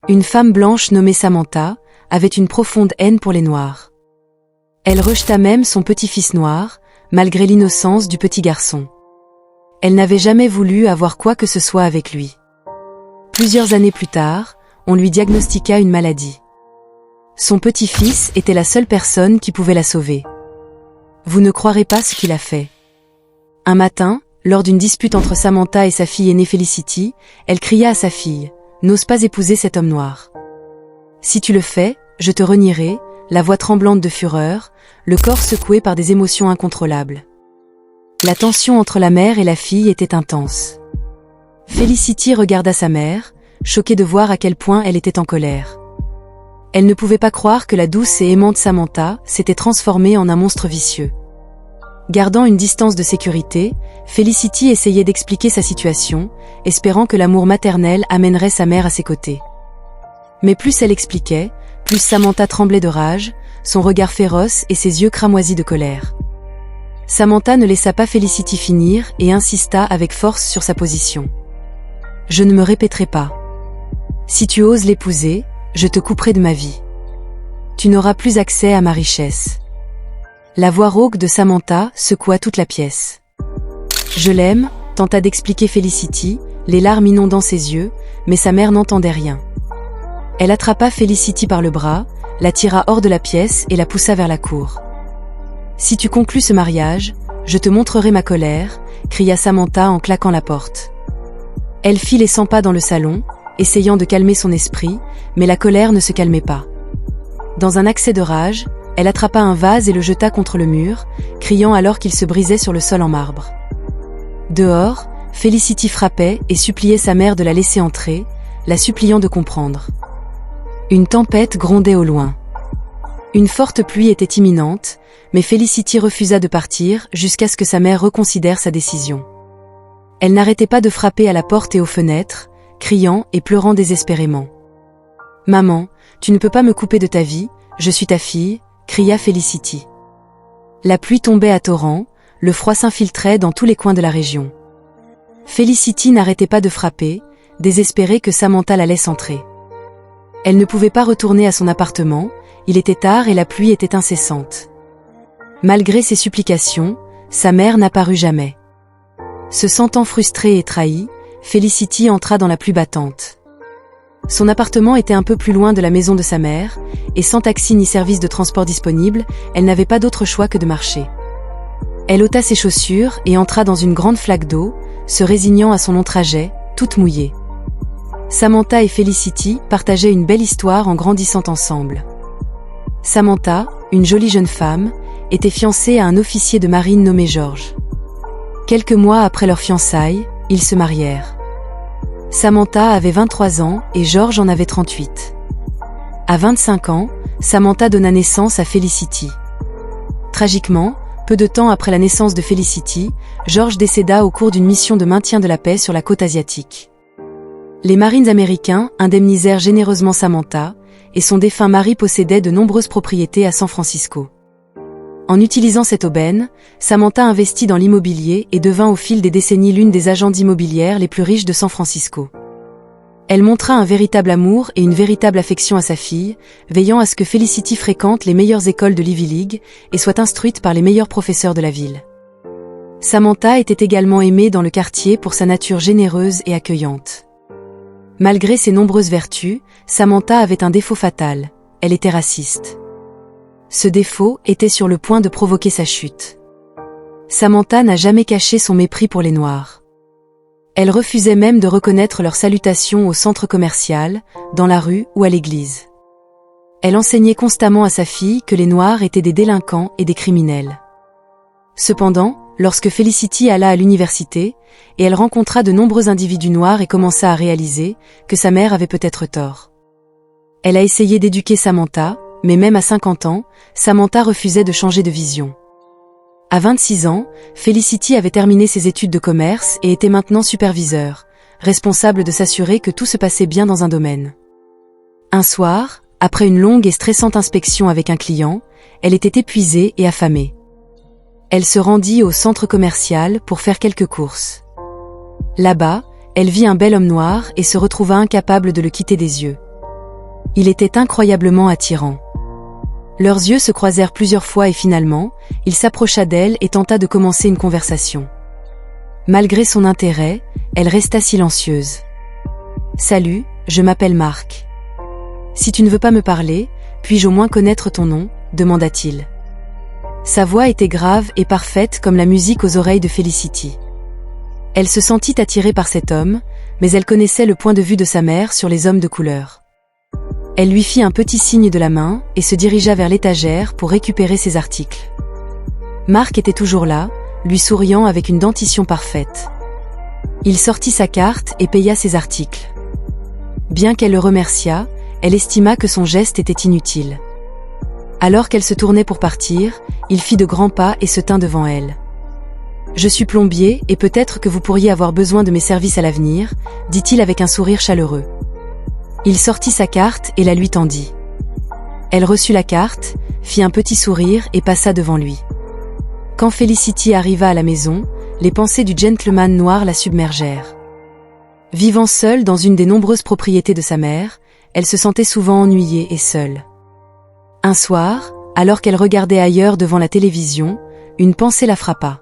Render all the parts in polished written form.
Une femme blanche nommée Samantha avait une profonde haine pour les Noirs. Elle rejeta même son petit-fils noir, malgré l'innocence du petit garçon. Elle n'avait jamais voulu avoir quoi que ce soit avec lui. Plusieurs années plus tard, on lui diagnostiqua une maladie. Son petit-fils était la seule personne qui pouvait la sauver. Vous ne croirez pas ce qu'il a fait. Un matin, lors d'une dispute entre Samantha et sa fille aînée Felicity, elle cria à sa fille « N'ose pas épouser cet homme noir. Si tu le fais, je te renierai », la voix tremblante de fureur, le corps secoué par des émotions incontrôlables. La tension entre la mère et la fille était intense. Felicity regarda sa mère, choquée de voir à quel point elle était en colère. Elle ne pouvait pas croire que la douce et aimante Samantha s'était transformée en un monstre vicieux. Gardant une distance de sécurité, Felicity essayait d'expliquer sa situation, espérant que l'amour maternel amènerait sa mère à ses côtés. Mais plus elle expliquait, plus Samantha tremblait de rage, son regard féroce et ses yeux cramoisis de colère. Samantha ne laissa pas Felicity finir et insista avec force sur sa position. « Je ne me répéterai pas. Si tu oses l'épouser, je te couperai de ma vie. Tu n'auras plus accès à ma richesse. » La voix rauque de Samantha secoua toute la pièce. « Je l'aime », tenta d'expliquer Felicity, les larmes inondant ses yeux, mais sa mère n'entendait rien. Elle attrapa Felicity par le bras, la tira hors de la pièce et la poussa vers la cour. « Si tu conclus ce mariage, je te montrerai ma colère », cria Samantha en claquant la porte. Elle fit les 100 pas dans le salon, essayant de calmer son esprit, mais la colère ne se calmait pas. Dans un accès de rage, elle attrapa un vase et le jeta contre le mur, criant alors qu'il se brisait sur le sol en marbre. Dehors, Felicity frappait et suppliait sa mère de la laisser entrer, la suppliant de comprendre. Une tempête grondait au loin. Une forte pluie était imminente, mais Felicity refusa de partir jusqu'à ce que sa mère reconsidère sa décision. Elle n'arrêtait pas de frapper à la porte et aux fenêtres, criant et pleurant désespérément. « Maman, tu ne peux pas me couper de ta vie, je suis ta fille », cria Felicity. La pluie tombait à torrents, le froid s'infiltrait dans tous les coins de la région. Felicity n'arrêtait pas de frapper, désespérée que Samantha la laisse entrer. Elle ne pouvait pas retourner à son appartement, il était tard et la pluie était incessante. Malgré ses supplications, sa mère n'apparut jamais. Se sentant frustrée et trahie, Felicity entra dans la pluie battante. Son appartement était un peu plus loin de la maison de sa mère, et sans taxi ni service de transport disponible, elle n'avait pas d'autre choix que de marcher. Elle ôta ses chaussures et entra dans une grande flaque d'eau, se résignant à son long trajet, toute mouillée. Samantha et Felicity partageaient une belle histoire en grandissant ensemble. Samantha, une jolie jeune femme, était fiancée à un officier de marine nommé George. Quelques mois après leur fiançailles, ils se marièrent. Samantha avait 23 ans et George en avait 38. À 25 ans, Samantha donna naissance à Felicity. Tragiquement, peu de temps après la naissance de Felicity, George décéda au cours d'une mission de maintien de la paix sur la côte asiatique. Les Marines américains indemnisèrent généreusement Samantha, et son défunt mari possédait de nombreuses propriétés à San Francisco. En utilisant cette aubaine, Samantha investit dans l'immobilier et devint au fil des décennies l'une des agences immobilières les plus riches de San Francisco. Elle montra un véritable amour et une véritable affection à sa fille, veillant à ce que Felicity fréquente les meilleures écoles de l'Ivy League et soit instruite par les meilleurs professeurs de la ville. Samantha était également aimée dans le quartier pour sa nature généreuse et accueillante. Malgré ses nombreuses vertus, Samantha avait un défaut fatal, elle était raciste. Ce défaut était sur le point de provoquer sa chute. Samantha n'a jamais caché son mépris pour les Noirs. Elle refusait même de reconnaître leurs salutations au centre commercial, dans la rue ou à l'église. Elle enseignait constamment à sa fille que les Noirs étaient des délinquants et des criminels. Cependant, lorsque Felicity alla à l'université, et elle rencontra de nombreux individus noirs et commença à réaliser que sa mère avait peut-être tort. Elle a essayé d'éduquer Samantha, mais même à 50 ans, Samantha refusait de changer de vision. À 26 ans, Felicity avait terminé ses études de commerce et était maintenant superviseur, responsable de s'assurer que tout se passait bien dans un domaine. Un soir, après une longue et stressante inspection avec un client, elle était épuisée et affamée. Elle se rendit au centre commercial pour faire quelques courses. Là-bas, elle vit un bel homme noir et se retrouva incapable de le quitter des yeux. Il était incroyablement attirant. Leurs yeux se croisèrent plusieurs fois et finalement, il s'approcha d'elle et tenta de commencer une conversation. Malgré son intérêt, elle resta silencieuse. « Salut, je m'appelle Mark. Si tu ne veux pas me parler, puis-je au moins connaître ton nom ?» demanda-t-il. Sa voix était grave et parfaite comme la musique aux oreilles de Felicity. Elle se sentit attirée par cet homme, mais elle connaissait le point de vue de sa mère sur les hommes de couleur. Elle lui fit un petit signe de la main et se dirigea vers l'étagère pour récupérer ses articles. Mark était toujours là, lui souriant avec une dentition parfaite. Il sortit sa carte et paya ses articles. Bien qu'elle le remerciât, elle estima que son geste était inutile. Alors qu'elle se tournait pour partir, il fit de grands pas et se tint devant elle. « Je suis plombier et peut-être que vous pourriez avoir besoin de mes services à l'avenir, » dit-il avec un sourire chaleureux. Il sortit sa carte et la lui tendit. Elle reçut la carte, fit un petit sourire et passa devant lui. Quand Felicity arriva à la maison, les pensées du gentleman noir la submergèrent. Vivant seule dans une des nombreuses propriétés de sa mère, elle se sentait souvent ennuyée et seule. Un soir, alors qu'elle regardait ailleurs devant la télévision, une pensée la frappa.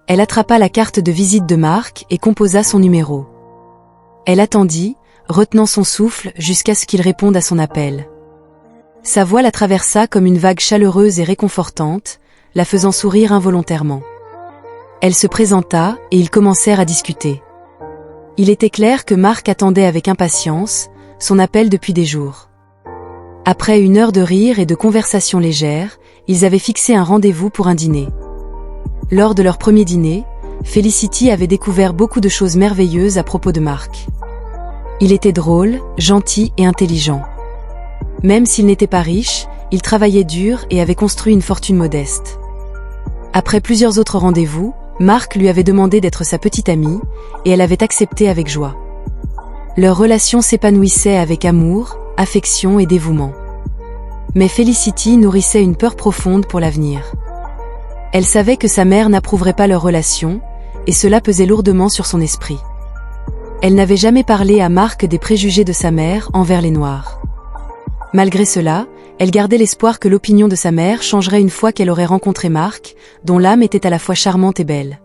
Elle attrapa la carte de visite de Mark et composa son numéro. Elle attendit, retenant son souffle jusqu'à ce qu'il réponde à son appel. Sa voix la traversa comme une vague chaleureuse et réconfortante, la faisant sourire involontairement. Elle se présenta et ils commencèrent à discuter. Il était clair que Mark attendait avec impatience son appel depuis des jours. Après 1 heure de rire et de conversation légère, ils avaient fixé un rendez-vous pour un dîner. Lors de leur premier dîner, Felicity avait découvert beaucoup de choses merveilleuses à propos de Mark. Il était drôle, gentil et intelligent. Même s'il n'était pas riche, il travaillait dur et avait construit une fortune modeste. Après plusieurs autres rendez-vous, Mark lui avait demandé d'être sa petite amie, et elle avait accepté avec joie. Leur relation s'épanouissait avec amour, affection et dévouement. Mais Felicity nourrissait une peur profonde pour l'avenir. Elle savait que sa mère n'approuverait pas leur relation, et cela pesait lourdement sur son esprit. Elle n'avait jamais parlé à Mark des préjugés de sa mère envers les Noirs. Malgré cela, elle gardait l'espoir que l'opinion de sa mère changerait une fois qu'elle aurait rencontré Mark, dont l'âme était à la fois charmante et belle.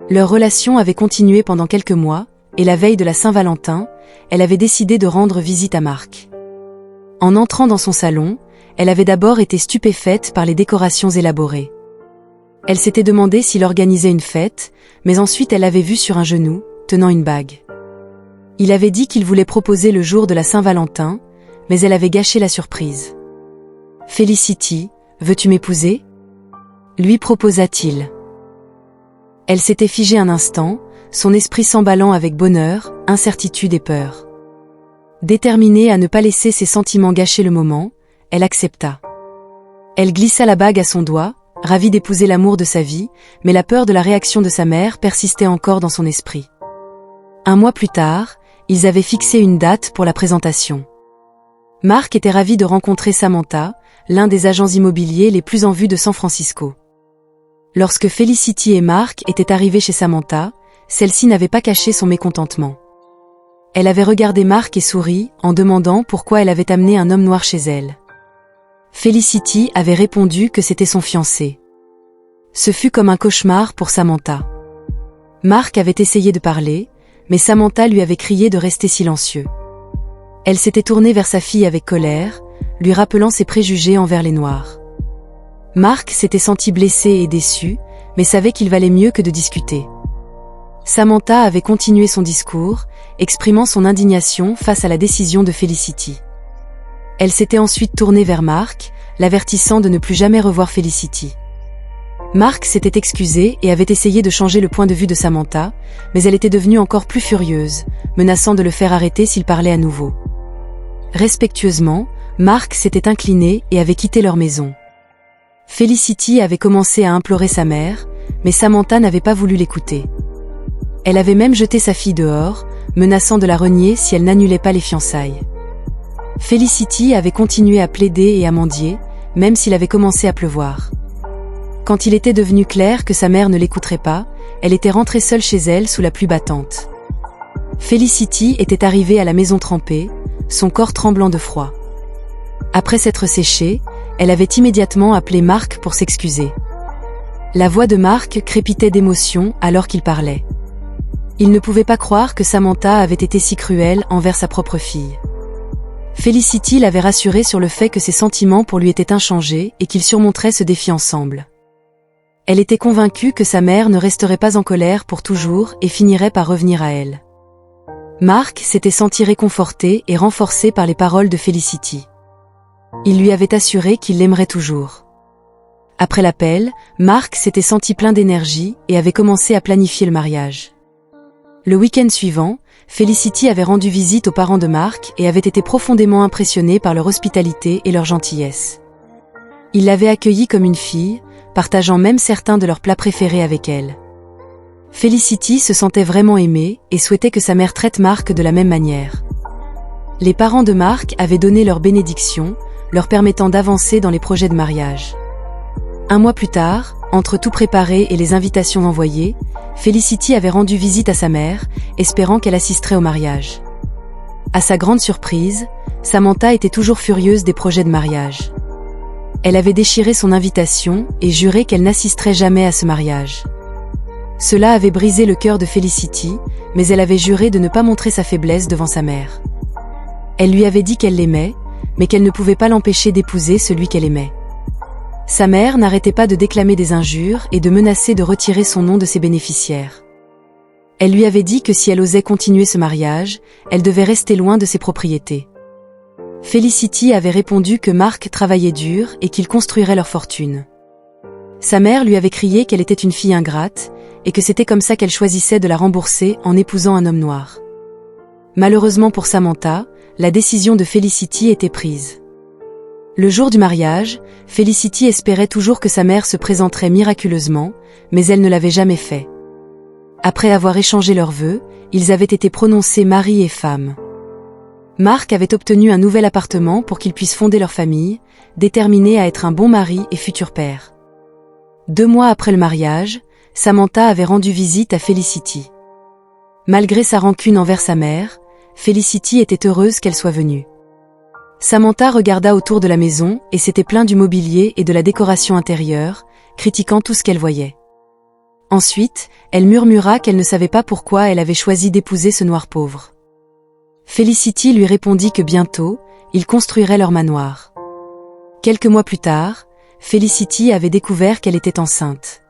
Leur relation avait continué pendant quelques mois, et la veille de la Saint-Valentin, elle avait décidé de rendre visite à Mark. En entrant dans son salon, elle avait d'abord été stupéfaite par les décorations élaborées. Elle s'était demandé s'il organisait une fête, mais ensuite elle l'avait vu sur un genou, tenant une bague. Il avait dit qu'il voulait proposer le jour de la Saint-Valentin, mais elle avait gâché la surprise. « Felicity, veux-tu m'épouser ?» lui proposa-t-il. Elle s'était figée un instant, son esprit s'emballant avec bonheur, incertitude et peur. Déterminée à ne pas laisser ses sentiments gâcher le moment, elle accepta. Elle glissa la bague à son doigt, ravie d'épouser l'amour de sa vie, mais la peur de la réaction de sa mère persistait encore dans son esprit. 1 mois plus tard, ils avaient fixé une date pour la présentation. Mark était ravi de rencontrer Samantha, l'un des agents immobiliers les plus en vue de San Francisco. Lorsque Felicity et Mark étaient arrivés chez Samantha, celle-ci n'avait pas caché son mécontentement. Elle avait regardé Mark et souri, en demandant pourquoi elle avait amené un homme noir chez elle. Felicity avait répondu que c'était son fiancé. Ce fut comme un cauchemar pour Samantha. Mark avait essayé de parler, mais Samantha lui avait crié de rester silencieux. Elle s'était tournée vers sa fille avec colère, lui rappelant ses préjugés envers les Noirs. Mark s'était senti blessé et déçu, mais savait qu'il valait mieux que de discuter. Samantha avait continué son discours, exprimant son indignation face à la décision de Felicity. Elle s'était ensuite tournée vers Mark, l'avertissant de ne plus jamais revoir Felicity. Mark s'était excusé et avait essayé de changer le point de vue de Samantha, mais elle était devenue encore plus furieuse, menaçant de le faire arrêter s'il parlait à nouveau. Respectueusement, Mark s'était incliné et avait quitté leur maison. Felicity avait commencé à implorer sa mère, mais Samantha n'avait pas voulu l'écouter. Elle avait même jeté sa fille dehors, menaçant de la renier si elle n'annulait pas les fiançailles. Felicity avait continué à plaider et à mendier, même s'il avait commencé à pleuvoir. Quand il était devenu clair que sa mère ne l'écouterait pas, elle était rentrée seule chez elle sous la pluie battante. Felicity était arrivée à la maison trempée, son corps tremblant de froid. Après s'être séchée, elle avait immédiatement appelé Mark pour s'excuser. La voix de Mark crépitait d'émotion alors qu'il parlait. Il ne pouvait pas croire que Samantha avait été si cruelle envers sa propre fille. Felicity l'avait rassuré sur le fait que ses sentiments pour lui étaient inchangés et qu'ils surmonteraient ce défi ensemble. Elle était convaincue que sa mère ne resterait pas en colère pour toujours et finirait par revenir à elle. Mark s'était senti réconforté et renforcé par les paroles de Felicity. Il lui avait assuré qu'il l'aimerait toujours. Après l'appel, Mark s'était senti plein d'énergie et avait commencé à planifier le mariage. Le week-end suivant, Felicity avait rendu visite aux parents de Mark et avait été profondément impressionnée par leur hospitalité et leur gentillesse. Ils l'avaient accueillie comme une fille, partageant même certains de leurs plats préférés avec elle. Felicity se sentait vraiment aimée et souhaitait que sa mère traite Mark de la même manière. Les parents de Mark avaient donné leur bénédiction, leur permettant d'avancer dans les projets de mariage. Un mois plus tard, entre tout préparé et les invitations envoyées, Felicity avait rendu visite à sa mère, espérant qu'elle assisterait au mariage. À sa grande surprise, Samantha était toujours furieuse des projets de mariage. Elle avait déchiré son invitation et juré qu'elle n'assisterait jamais à ce mariage. Cela avait brisé le cœur de Felicity, mais elle avait juré de ne pas montrer sa faiblesse devant sa mère. Elle lui avait dit qu'elle l'aimait, mais qu'elle ne pouvait pas l'empêcher d'épouser celui qu'elle aimait. Sa mère n'arrêtait pas de déclamer des injures et de menacer de retirer son nom de ses bénéficiaires. Elle lui avait dit que si elle osait continuer ce mariage, elle devait rester loin de ses propriétés. Felicity avait répondu que Mark travaillait dur et qu'il construirait leur fortune. Sa mère lui avait crié qu'elle était une fille ingrate et que c'était comme ça qu'elle choisissait de la rembourser en épousant un homme noir. Malheureusement pour Samantha, la décision de Felicity était prise. Le jour du mariage, Felicity espérait toujours que sa mère se présenterait miraculeusement, mais elle ne l'avait jamais fait. Après avoir échangé leurs vœux, ils avaient été prononcés mari et femme. Mark avait obtenu un nouvel appartement pour qu'ils puissent fonder leur famille, déterminé à être un bon mari et futur père. 2 mois après le mariage, Samantha avait rendu visite à Felicity. Malgré sa rancune envers sa mère, Felicity était heureuse qu'elle soit venue. Samantha regarda autour de la maison et s'était plaint du mobilier et de la décoration intérieure, critiquant tout ce qu'elle voyait. Ensuite, elle murmura qu'elle ne savait pas pourquoi elle avait choisi d'épouser ce noir pauvre. Felicity lui répondit que bientôt, ils construiraient leur manoir. Quelques mois plus tard, Felicity avait découvert qu'elle était enceinte.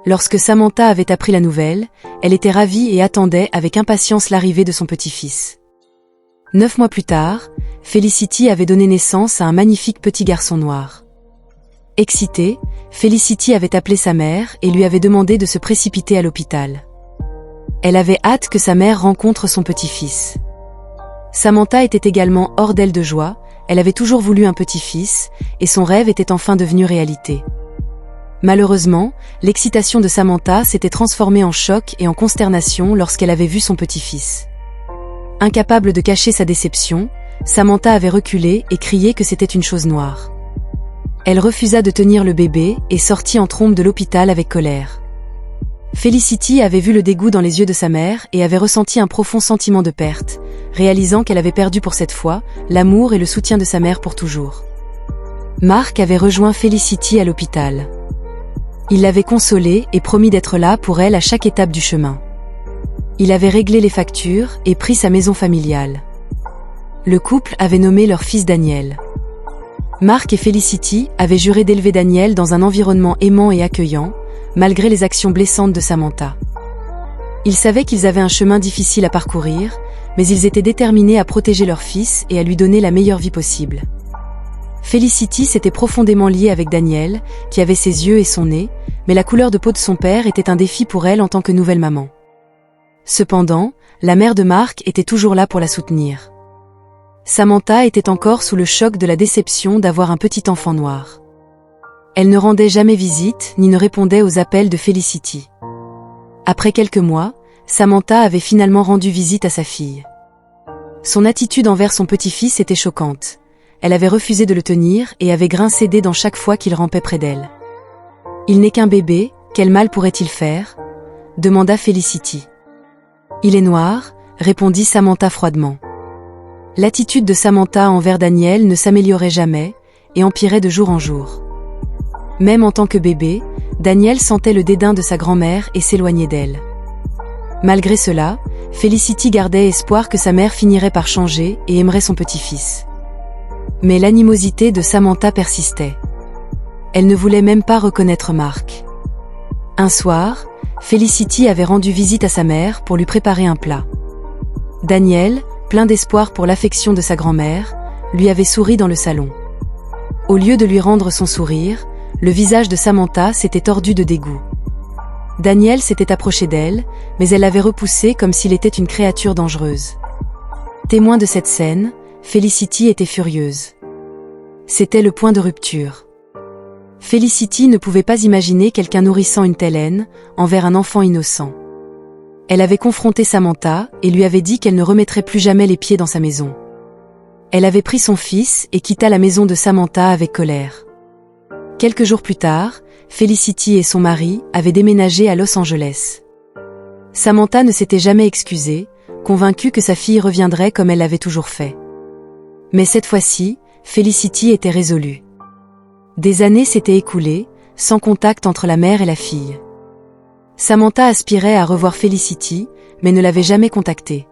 Lorsque Samantha avait appris la nouvelle, elle était ravie et attendait avec impatience l'arrivée de son petit-fils. 9 mois plus tard, Felicity avait donné naissance à un magnifique petit garçon noir. Excitée, Felicity avait appelé sa mère et lui avait demandé de se précipiter à l'hôpital. Elle avait hâte que sa mère rencontre son petit-fils. Samantha était également hors d'elle de joie, elle avait toujours voulu un petit-fils, et son rêve était enfin devenu réalité. Malheureusement, l'excitation de Samantha s'était transformée en choc et en consternation lorsqu'elle avait vu son petit-fils. Incapable de cacher sa déception, Samantha avait reculé et crié que c'était une chose noire. Elle refusa de tenir le bébé et sortit en trombe de l'hôpital avec colère. Felicity avait vu le dégoût dans les yeux de sa mère et avait ressenti un profond sentiment de perte, réalisant qu'elle avait perdu pour cette fois l'amour et le soutien de sa mère pour toujours. Mark avait rejoint Felicity à l'hôpital. Il l'avait consolée et promis d'être là pour elle à chaque étape du chemin. Il avait réglé les factures et pris sa maison familiale. Le couple avait nommé leur fils Daniel. Mark et Felicity avaient juré d'élever Daniel dans un environnement aimant et accueillant, malgré les actions blessantes de Samantha. Ils savaient qu'ils avaient un chemin difficile à parcourir, mais ils étaient déterminés à protéger leur fils et à lui donner la meilleure vie possible. Felicity s'était profondément liée avec Daniel, qui avait ses yeux et son nez, mais la couleur de peau de son père était un défi pour elle en tant que nouvelle maman. Cependant, la mère de Mark était toujours là pour la soutenir. Samantha était encore sous le choc de la déception d'avoir un petit enfant noir. Elle ne rendait jamais visite ni ne répondait aux appels de Felicity. Après quelques mois, Samantha avait finalement rendu visite à sa fille. Son attitude envers son petit-fils était choquante. Elle avait refusé de le tenir et avait grincé des dents chaque fois qu'il rampait près d'elle. « Il n'est qu'un bébé, quel mal pourrait-il faire ?» demanda Felicity. « Il est noir » répondit Samantha froidement. L'attitude de Samantha envers Daniel ne s'améliorait jamais et empirait de jour en jour. Même en tant que bébé, Daniel sentait le dédain de sa grand-mère et s'éloignait d'elle. Malgré cela, Felicity gardait espoir que sa mère finirait par changer et aimerait son petit-fils. Mais l'animosité de Samantha persistait. Elle ne voulait même pas reconnaître Mark. Un soir, Felicity avait rendu visite à sa mère pour lui préparer un plat. Daniel, plein d'espoir pour l'affection de sa grand-mère, lui avait souri dans le salon. Au lieu de lui rendre son sourire, le visage de Samantha s'était tordu de dégoût. Daniel s'était approché d'elle, mais elle l'avait repoussé comme s'il était une créature dangereuse. Témoin de cette scène, Felicity était furieuse. C'était le point de rupture. Felicity ne pouvait pas imaginer quelqu'un nourrissant une telle haine envers un enfant innocent. Elle avait confronté Samantha et lui avait dit qu'elle ne remettrait plus jamais les pieds dans sa maison. Elle avait pris son fils et quitta la maison de Samantha avec colère. Quelques jours plus tard, Felicity et son mari avaient déménagé à Los Angeles. Samantha ne s'était jamais excusée, convaincue que sa fille reviendrait comme elle l'avait toujours fait. Mais cette fois-ci, Felicity était résolue. Des années s'étaient écoulées, sans contact entre la mère et la fille. Samantha aspirait à revoir Felicity, mais ne l'avait jamais contactée.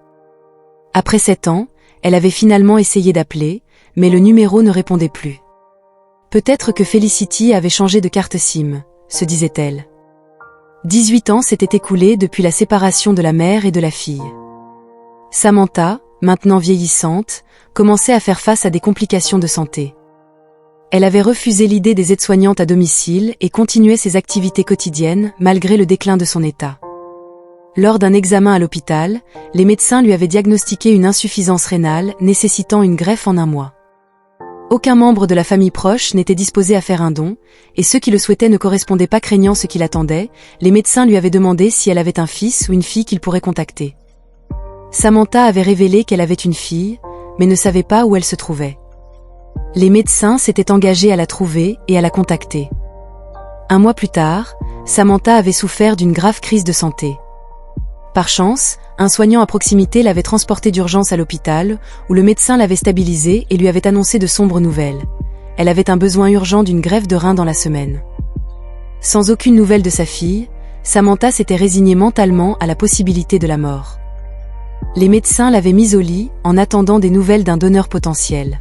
Après 7 ans, elle avait finalement essayé d'appeler, mais le numéro ne répondait plus. Peut-être que Felicity avait changé de carte SIM, se disait-elle. 18 ans s'étaient écoulés depuis la séparation de la mère et de la fille. Samantha, maintenant vieillissante, commençait à faire face à des complications de santé. Elle avait refusé l'idée des aides-soignantes à domicile et continuait ses activités quotidiennes malgré le déclin de son état. Lors d'un examen à l'hôpital, les médecins lui avaient diagnostiqué une insuffisance rénale nécessitant une greffe en 1 mois. Aucun membre de la famille proche n'était disposé à faire un don, et ceux qui le souhaitaient ne correspondaient pas craignant ce qui l'attendait. Les médecins lui avaient demandé si elle avait un fils ou une fille qu'il pourrait contacter. Samantha avait révélé qu'elle avait une fille, mais ne savait pas où elle se trouvait. Les médecins s'étaient engagés à la trouver et à la contacter. 1 mois plus tard, Samantha avait souffert d'une grave crise de santé. Par chance, un soignant à proximité l'avait transportée d'urgence à l'hôpital, où le médecin l'avait stabilisée et lui avait annoncé de sombres nouvelles. Elle avait un besoin urgent d'une greffe de rein dans la semaine. Sans aucune nouvelle de sa fille, Samantha s'était résignée mentalement à la possibilité de la mort. Les médecins l'avaient mise au lit en attendant des nouvelles d'un donneur potentiel.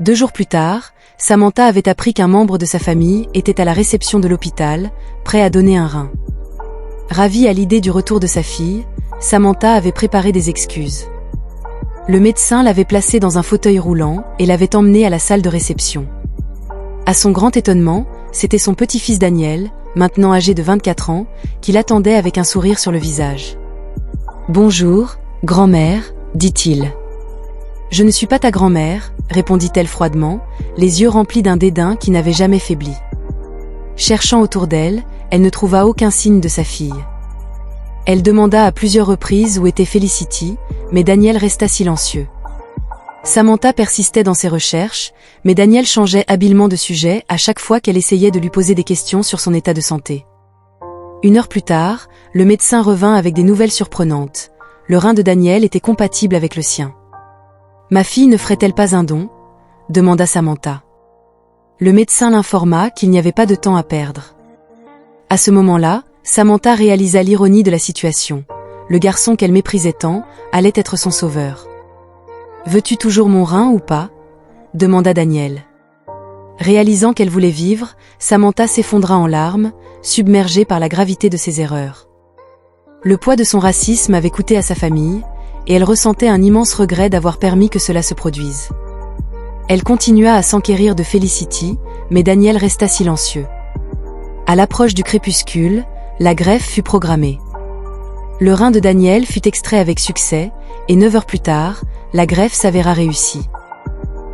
2 jours plus tard, Samantha avait appris qu'un membre de sa famille était à la réception de l'hôpital, prêt à donner un rein. Ravie à l'idée du retour de sa fille, Samantha avait préparé des excuses. Le médecin l'avait placée dans un fauteuil roulant et l'avait emmenée à la salle de réception. À son grand étonnement, c'était son petit-fils Daniel, maintenant âgé de 24 ans, qui l'attendait avec un sourire sur le visage. « Bonjour, grand-mère, dit-il. »« Je ne suis pas ta grand-mère, » répondit-elle froidement, les yeux remplis d'un dédain qui n'avait jamais faibli. Cherchant autour d'elle, elle ne trouva aucun signe de sa fille. Elle demanda à plusieurs reprises où était Felicity, mais Daniel resta silencieux. Samantha persistait dans ses recherches, mais Daniel changeait habilement de sujet à chaque fois qu'elle essayait de lui poser des questions sur son état de santé. 1 heure plus tard, le médecin revint avec des nouvelles surprenantes. Le rein de Daniel était compatible avec le sien. « Ma fille ne ferait-elle pas un don ?» demanda Samantha. Le médecin l'informa qu'il n'y avait pas de temps à perdre. À ce moment-là, Samantha réalisa l'ironie de la situation. Le garçon qu'elle méprisait tant allait être son sauveur. « Veux-tu toujours mon rein ou pas ?» demanda Daniel. Réalisant qu'elle voulait vivre, Samantha s'effondra en larmes, submergée par la gravité de ses erreurs. Le poids de son racisme avait coûté à sa famille, et elle ressentait un immense regret d'avoir permis que cela se produise. Elle continua à s'enquérir de Felicity, mais Daniel resta silencieux. À l'approche du crépuscule, la greffe fut programmée. Le rein de Daniel fut extrait avec succès, et 9 heures plus tard, la greffe s'avéra réussie.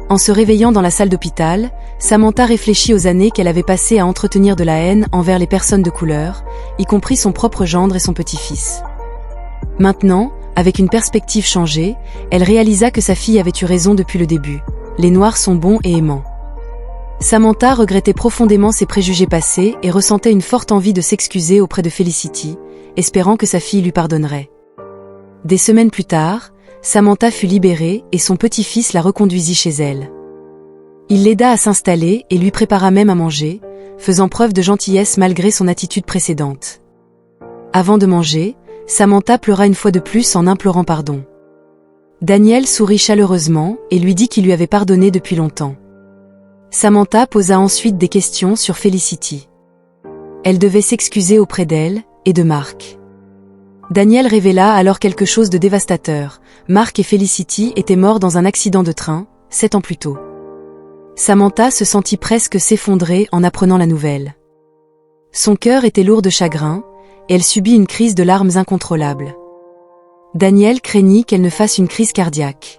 En se réveillant dans la salle d'hôpital, Samantha réfléchit aux années qu'elle avait passées à entretenir de la haine envers les personnes de couleur, y compris son propre gendre et son petit-fils. Maintenant, avec une perspective changée, elle réalisa que sa fille avait eu raison depuis le début. Les Noirs sont bons et aimants. Samantha regrettait profondément ses préjugés passés et ressentait une forte envie de s'excuser auprès de Felicity, espérant que sa fille lui pardonnerait. Des semaines plus tard, Samantha fut libérée et son petit-fils la reconduisit chez elle. Il l'aida à s'installer et lui prépara même à manger, faisant preuve de gentillesse malgré son attitude précédente. Avant de manger, Samantha pleura une fois de plus en implorant pardon. Daniel sourit chaleureusement et lui dit qu'il lui avait pardonné depuis longtemps. Samantha posa ensuite des questions sur Felicity. Elle devait s'excuser auprès d'elle et de Mark. Daniel révéla alors quelque chose de dévastateur. Mark et Felicity étaient morts dans un accident de train, 7 ans plus tôt. Samantha se sentit presque s'effondrer en apprenant la nouvelle. Son cœur était lourd de chagrin, et elle subit une crise de larmes incontrôlable. Daniel craignit qu'elle ne fasse une crise cardiaque.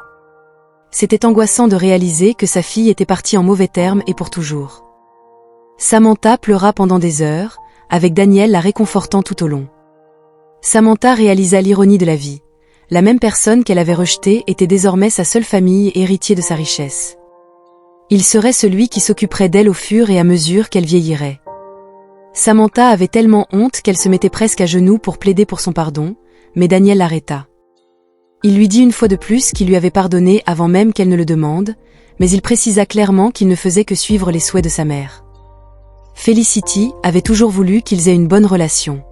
C'était angoissant de réaliser que sa fille était partie en mauvais termes et pour toujours. Samantha pleura pendant des heures, avec Daniel la réconfortant tout au long. Samantha réalisa l'ironie de la vie. La même personne qu'elle avait rejetée était désormais sa seule famille et héritier de sa richesse. Il serait celui qui s'occuperait d'elle au fur et à mesure qu'elle vieillirait. Samantha avait tellement honte qu'elle se mettait presque à genoux pour plaider pour son pardon, mais Daniel l'arrêta. Il lui dit une fois de plus qu'il lui avait pardonné avant même qu'elle ne le demande, mais il précisa clairement qu'il ne faisait que suivre les souhaits de sa mère. Felicity avait toujours voulu qu'ils aient une bonne relation.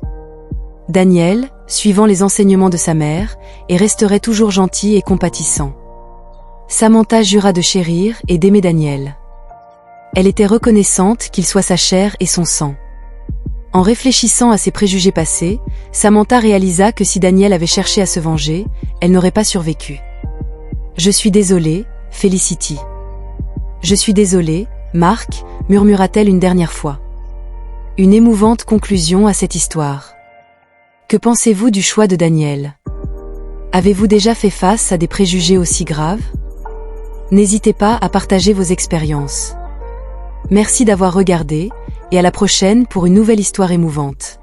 Daniel, suivant les enseignements de sa mère, et resterait toujours gentil et compatissant. Samantha jura de chérir et d'aimer Daniel. Elle était reconnaissante qu'il soit sa chair et son sang. En réfléchissant à ses préjugés passés, Samantha réalisa que si Daniel avait cherché à se venger, elle n'aurait pas survécu. « Je suis désolée, Felicity. »« Je suis désolée, Mark », murmura-t-elle une dernière fois. Une émouvante conclusion à cette histoire. Que pensez-vous du choix de Daniel? Avez-vous déjà fait face à des préjugés aussi graves? N'hésitez pas à partager vos expériences. Merci d'avoir regardé, et à la prochaine pour une nouvelle histoire émouvante.